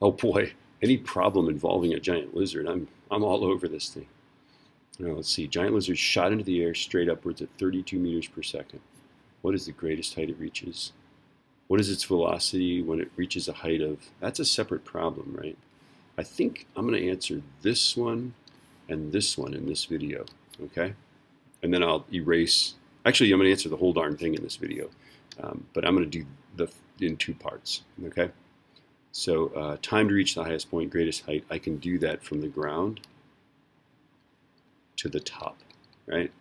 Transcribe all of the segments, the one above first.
Oh boy, any problem involving a giant lizard, I'm all over this thing. Now, let's see, giant lizard shot into the air straight upwards at 32 meters per second. What is the greatest height it reaches? What is its velocity when it reaches a height of, that's a separate problem, right? I think I'm going to answer this one and this one in this video, okay? And then I'll erase, actually I'm going to answer the whole darn thing in this video, but I'm going to do in two parts, okay? So time to reach the highest point, greatest height, I can do that from the ground to the top, right?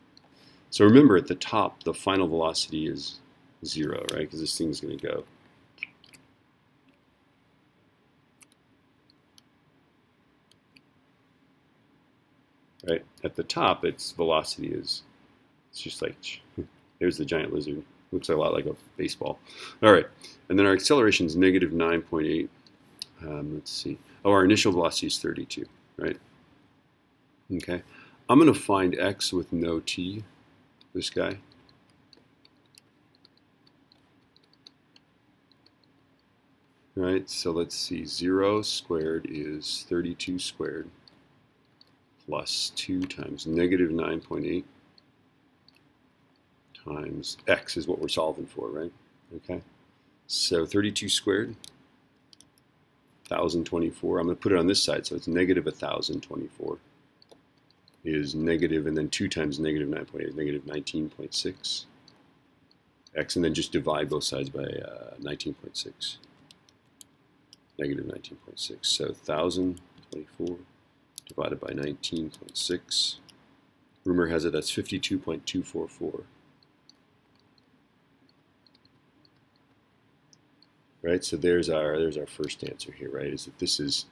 So remember, at the top, the final velocity is 0, right? Because this thing's going to go. Right? At the top, its velocity is, it's just like, there's the giant lizard. Looks a lot like a baseball. All right. And then our acceleration is negative 9.8. Let's see. Oh, our initial velocity is 32, right? Okay. I'm going to find x with no t, this guy. Right, so let's see, 0 squared is 32 squared plus 2 times negative 9.8 times x is what we're solving for, right? Okay, so 32 squared, 1,024. I'm going to put it on this side, so it's negative 1,024 is negative, and then 2 times negative 9.8 is negative 19.6 x, and then just divide both sides by 19.6. Negative 19.6. So 1,024 divided by 19.6. Rumor has it that's 52.244. Right, so there's our first answer here, right? Is that this is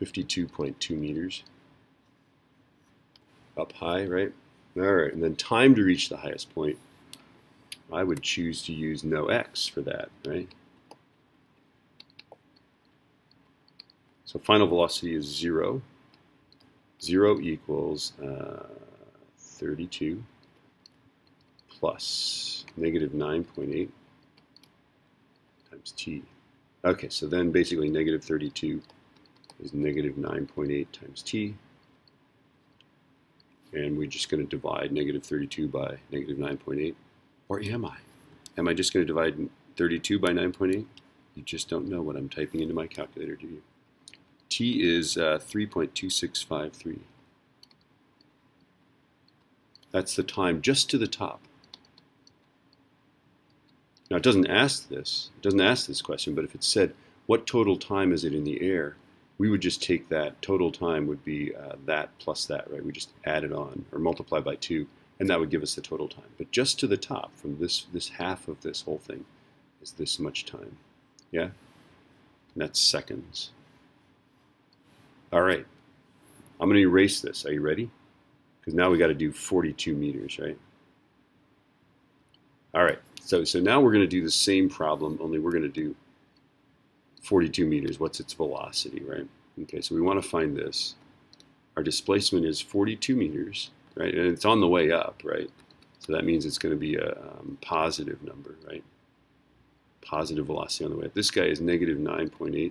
52.2 meters up high, right? All right, and then time to reach the highest point, I would choose to use no x for that, right? So final velocity is 0. 0 equals 32 plus negative 9.8 times t. Okay, so then basically negative 32 is negative 9.8 times t. And we're just going to divide negative 32 by negative 9.8. Or am I? Am I just going to divide 32 by 9.8? You just don't know what I'm typing into my calculator, do you? T is 3.2653. That's the time just to the top. Now it doesn't ask this question, but if it said, what total time is it in the air? We would just take that total time would be that plus that, right? We just add it on or multiply by 2, and that would give us the total time. But just to the top, from this half of this whole thing, is this much time. Yeah? And that's seconds. All right, I'm going to erase this. Are you ready? Because now we got to do 42 meters, right? All right, so now we're going to do the same problem, only we're going to do 42 meters. What's its velocity, right? Okay, so we want to find this. Our displacement is 42 meters, right? And it's on the way up, right? So that means it's going to be a positive number, right? Positive velocity on the way up. This guy is negative 9.8.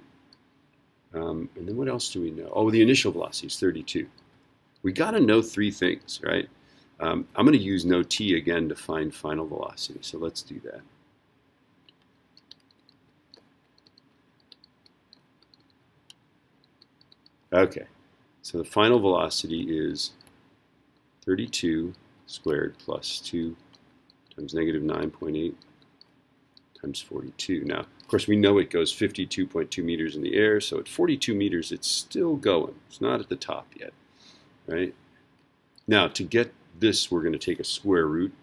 And then what else do we know? Oh, the initial velocity is 32. We got to know 3 things, right? I'm going to use no t again to find final velocity. So let's do that. Okay, so the final velocity is 32 squared plus 2 times negative 9.8 times 42. Now, of course, we know it goes 52.2 meters in the air, so at 42 meters, it's still going. It's not at the top yet, right? Now, to get this, we're going to take a square root.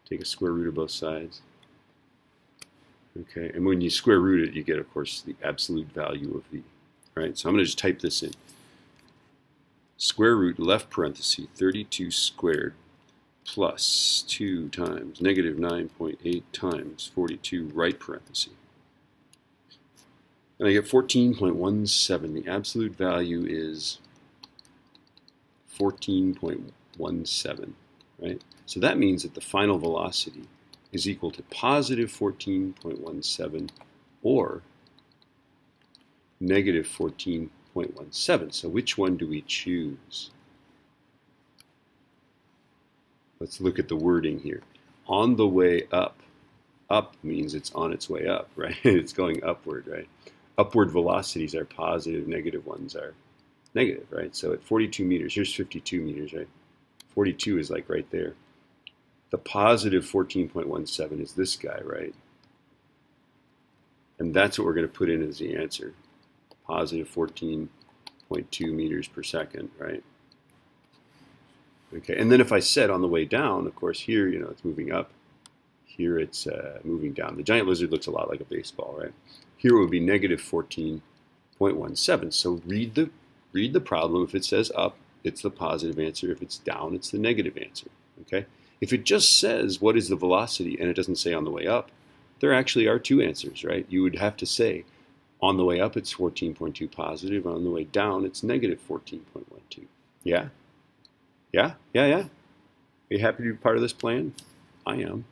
Take a square root of both sides. Okay, and when you square root it, you get, of course, the absolute value of v. Right, so I'm going to just type this in. Square root left parenthesis 32 squared plus 2 times negative 9.8 times 42 right parenthesis. And I get 14.17. The absolute value is 14.17, right? So that means that the final velocity is equal to positive 14.17 or negative 14.17. So which one do we choose? Let's look at the wording here. On the way up. Up means it's on its way up, right? It's going upward, right? Upward velocities are positive, negative ones are negative, right? So at 42 meters, here's 52 meters, right? 42 is like right there. The positive 14.17 is this guy, right? And that's what we're going to put in as the answer. Positive 14.2 meters per second, right? Okay, and then if I said on the way down, of course, here, you know, it's moving up. Here it's moving down. The giant lizard looks a lot like a baseball, right? Here it would be negative 14.17. So read the problem. If it says up, it's the positive answer. If it's down, it's the negative answer, okay? If it just says what is the velocity and it doesn't say on the way up, there actually are two answers, right? You would have to say on the way up it's 14.2 positive, on the way down it's negative 14.12. Yeah? Yeah? Yeah, yeah? Are you happy to be part of this plan? I am.